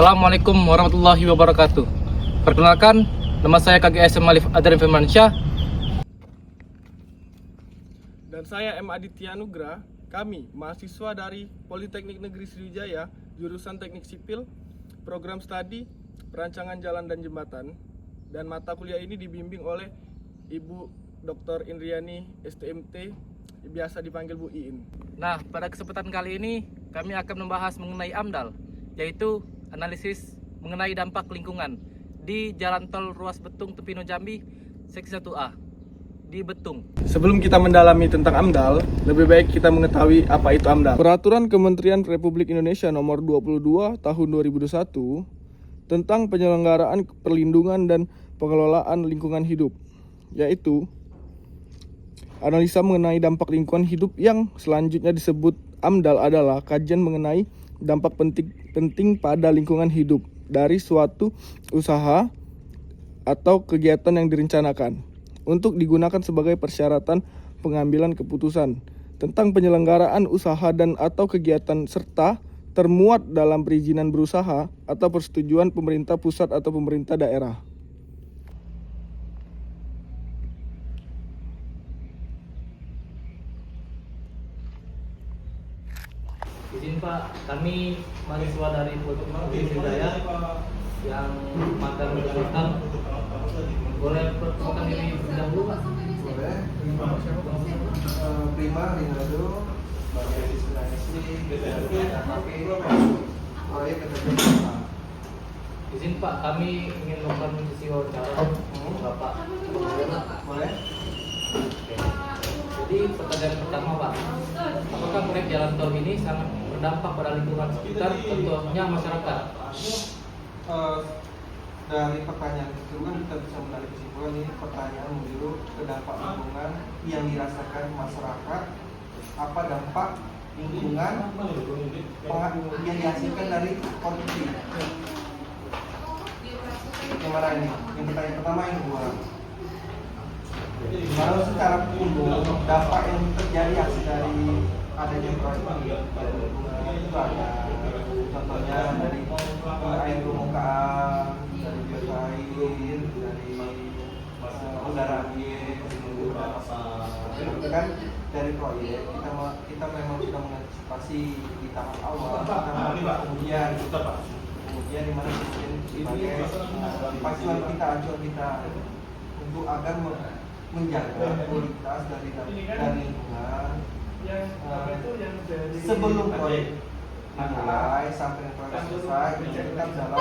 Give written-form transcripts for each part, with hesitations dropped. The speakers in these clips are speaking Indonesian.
Assalamualaikum warahmatullahi wabarakatuh. Perkenalkan, nama saya KGSM Alif Adrian Firmansyah. Dan saya M. Aditya Nugra. Kami mahasiswa dari Politeknik Negeri Sriwijaya, jurusan Teknik Sipil, program studi Perancangan Jalan dan Jembatan. Dan mata kuliah ini dibimbing oleh Ibu Dr. Indriani STMT, biasa dipanggil Bu Iin. Nah, pada kesempatan kali ini kami akan membahas mengenai AMDAL, yaitu analisis mengenai dampak lingkungan di Jalan Tol Ruas Betung Tepino Jambi Seksi 1A di Betung. Sebelum kita mendalami tentang AMDAL, lebih baik kita mengetahui apa itu AMDAL. Peraturan Kementerian Republik Indonesia Nomor 22 Tahun 2021 tentang penyelenggaraan perlindungan dan pengelolaan lingkungan hidup, yaitu analisa mengenai dampak lingkungan hidup yang selanjutnya disebut AMDAL adalah kajian mengenai dampak penting pada lingkungan hidup dari suatu usaha atau kegiatan yang direncanakan untuk digunakan sebagai persyaratan pengambilan keputusan tentang penyelenggaraan usaha dan atau kegiatan serta termuat dalam perizinan berusaha atau persetujuan pemerintah pusat atau pemerintah daerah. Izin Pak, kami mahasiswa dari Politeknik Negeri Sriwijaya yang magang di Batam. Boleh perkenalkan diri terlebih dahulu Pak? Boleh. Prima Rinaldo sebagai asisten IC KKP proyek kerja. Izin Pak, kami ingin melakukan sesi wawancara Bapak. Boleh. Oke. Jadi pertanyaan pertama Pak, apakah proyek jalan tol ini sangat berdampak pada lingkungan sekitar, contohnya masyarakat? Dari pertanyaan itu kan kita bisa menarik kesimpulan ini pertanyaan menuju ke dampak lingkungan yang dirasakan masyarakat, apa dampak lingkungan yang dihasilkan dari korupsi. Yang mana ini? Yang pertanyaan pertama, yang kedua. Kalau secara umum dampak yang terjadi hasil dari adanya proyek ini itu ada contohnya dari air permukaan, dari biota air, dari udara air, kan dari proyek kita memang sudah mengantisipasi di tahap awal, kemudian di mana sebagai pacuan kita, untuk agar menjaga kualitas dari lingkungan sebelum proyek dimulai sampai proyek selesai, kita dalam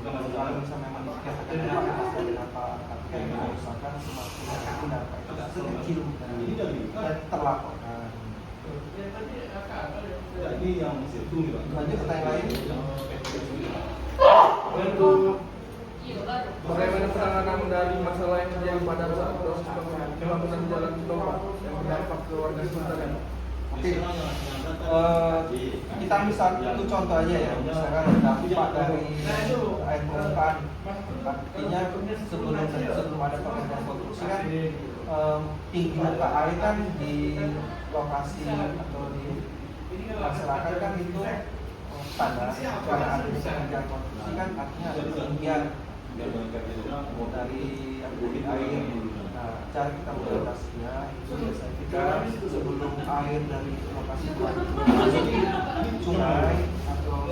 kalau misalnya memang dikatakan dari apa yang diusahakan semakin dampak itu sekecil dan terlaporkan. Lanjut pertanyaan lain. Untuk bagaimana penanganan dari masalah yang terjadi pada saat proses pembangunan jalan tol yang berdampak ke warga sekitar? Oke, kita ambil satu contoh aja ya, misalkan dampak dari air permukaan. Artinya sebelum ada pekerjaan konstruksi kan tinggi muka air kan di lokasi atau di masyarakat kan itu standar. Karena ada pekerjaan konstruksi kan artinya ada ketinggian dari debit air. Nah, cara kita mengatasinya itu biasanya kita sebelum air dari lokasi itu masuk sungai atau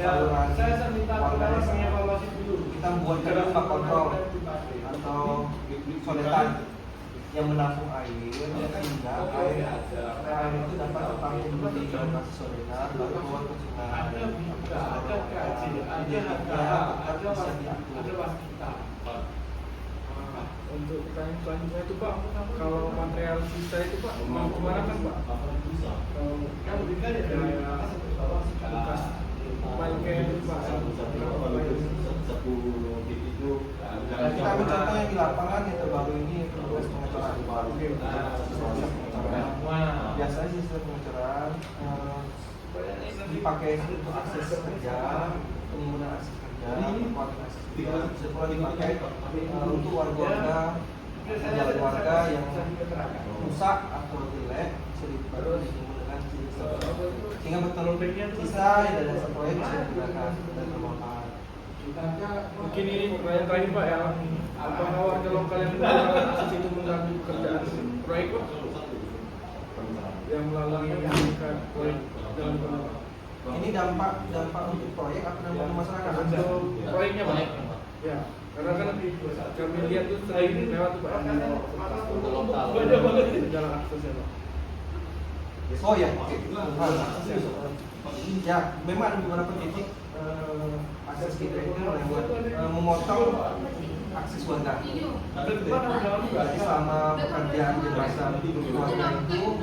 saluran warga desa, kita buatkan pipa kontrol atau sodetan yang menampung air sehingga air itu dapat tertampung di lokasi sodetan lalu keluar ke sungai. Bisa diatur. Untuk pertanyaan selanjutnya itu Pak, kalau material sisa itu Pak, kemana kan Pak? Kalau bekas bangkai Pak, kita ambil contoh yang di lapangan yang terbaru ini proses pengecoran. Biasanya sistem pengecoran dipakai untuk akses kerja, penimbunan akses kerja, setelah dipakai untuk warga jalan warga yang rusak atau jelek bisa dibantu dengan sehingga betul sisa dari hasil proyek bisa digunakan dan bermanfaat. Mungkin ini pertanyaan terakhir Pak ya. Apakah warga lokal yang akses itu mengganggu pekerjaan proyek Pak? Yang melalui proyek jalan tol. Ini dampak untuk proyek atau dampak masyarakat? Untuk proyeknya Pak. Ya, karena kan kami lihat tuh sering lewat tuh Pak. Jalan aksesnya Pak. Oh ya, oke. Ya, memang ada beberapa titik akses kita itu lewat memotong akses warga. Jadi selama pekerjaan jembatan warga itu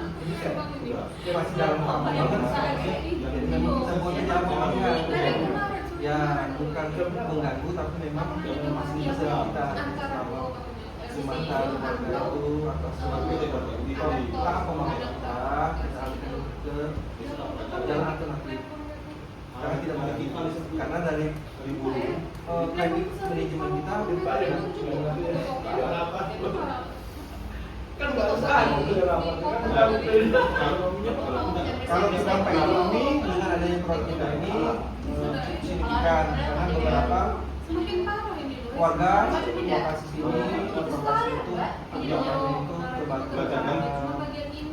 masih dalam tahap pembangunan. Jadi memang kita buatnya dalam pembangunan. Ya, bukan mengganggu, tapi memang masih bisa kita jembatan warga itu atau sebagai tahap pembangunan kita alihkan ke jalan alternatif. Karena tidak memiliki karena dari planning manajemen kita kalau dampak ekonomi dengan adanya proyek kita ini signifikan karena beberapa warga lokasi sini lokasi itu terbantu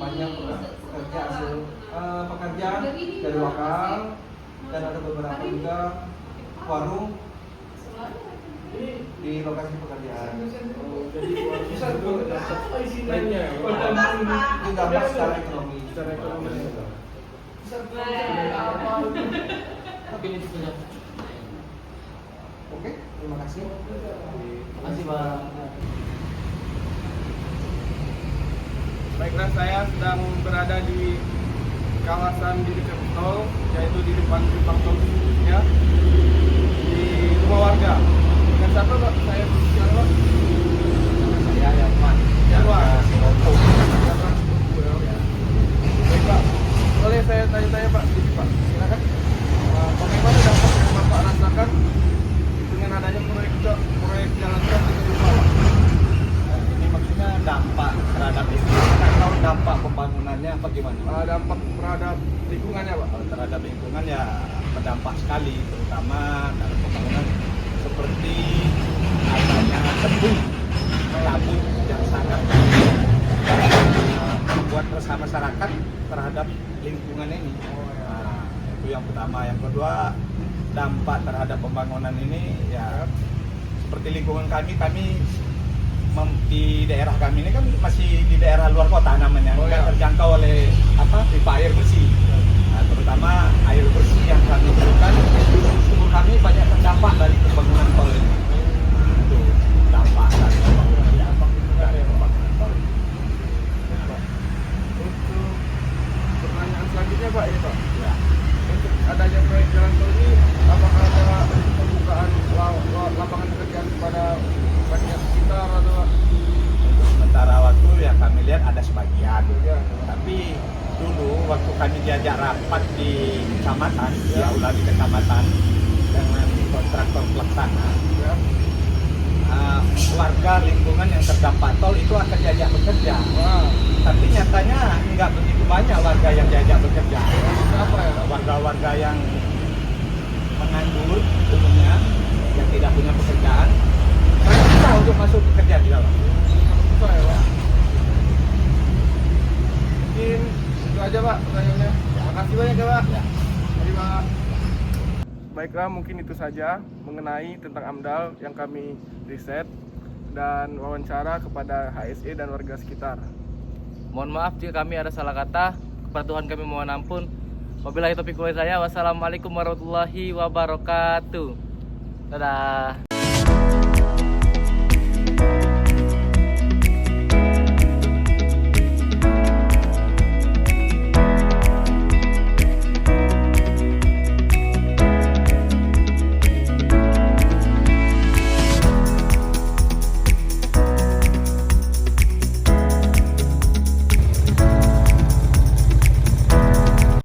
banyak pekerja dari lokal dan ada beberapa juga warung di lokasi pekerjaan. Jadi bisa lainnya. Itu dampak secara ekonomi. Oke, terima kasih. Terima kasih Pak. Baiklah, saya sedang berada di kawasan di dekat tol, yaitu di depan gerbang tol ya, di rumah warga. Dengan siapa Pak? Saya bicara Pak. Saya Yarwan. Baik Pak, boleh saya tanya-tanya Pak? Jadi Pak, silakan. Bagaimana dampak yang Bapak rasakan dengan adanya proyek jalan tol di rumah Pak? Ini maksudnya dampak terhadap lingkungan atau dampak pembangunannya apa gimana? Dampak terhadap lingkungannya Pak? Kalau terhadap lingkungan ya berdampak sekali, terutama dalam pembangunan seperti adanya embun kabut yang sangat membuat resah masyarakat terhadap lingkungan ini. Nah, itu yang pertama. Yang kedua, dampak terhadap pembangunan ini ya seperti lingkungan kami di daerah kami ini kan masih di daerah luar kota namanya, nggak terjangkau oleh pipa air bersih. Nah, terutama air bersih yang kami butuhkan, sumur kami banyak terdampak dari pembangunan tol ini. Itu dampak dari pembangunan tol. Untuk pertanyaan selanjutnya Pak, ini Pak. Ya. Untuk adanya proyek jalan tol ini, apakah ada pembukaan lapangan pekerjaan kepada rakyat sekitar atau Untuk sementara waktu ya kami lihat ada sebagian. Tapi dulu waktu kami diajak rapat di kecamatan, di aula di kecamatan dengan kontraktor pelaksana, ya? warga lingkungan yang terdampak tol itu akan diajak bekerja. Wah, Tapi nyatanya nggak begitu banyak warga yang diajak bekerja. apa ya? Warga-warga yang menganggur umumnya, yang tidak punya pekerjaan, mereka susah untuk masuk bekerja di dalam. Susah ya Pak? Mungkin itu aja Pak pertanyaannya. Makasih banyak ya Pak. Ya. Mari Pak. Baiklah, mungkin itu saja mengenai tentang AMDAL yang kami riset dan wawancara kepada HSE dan warga sekitar. Mohon maaf jika kami ada salah kata. Kepada Tuhan kami mohon ampun. Wabillahi taufiq wal hidayah. Wassalamualaikum warahmatullahi wabarakatuh. Dadah.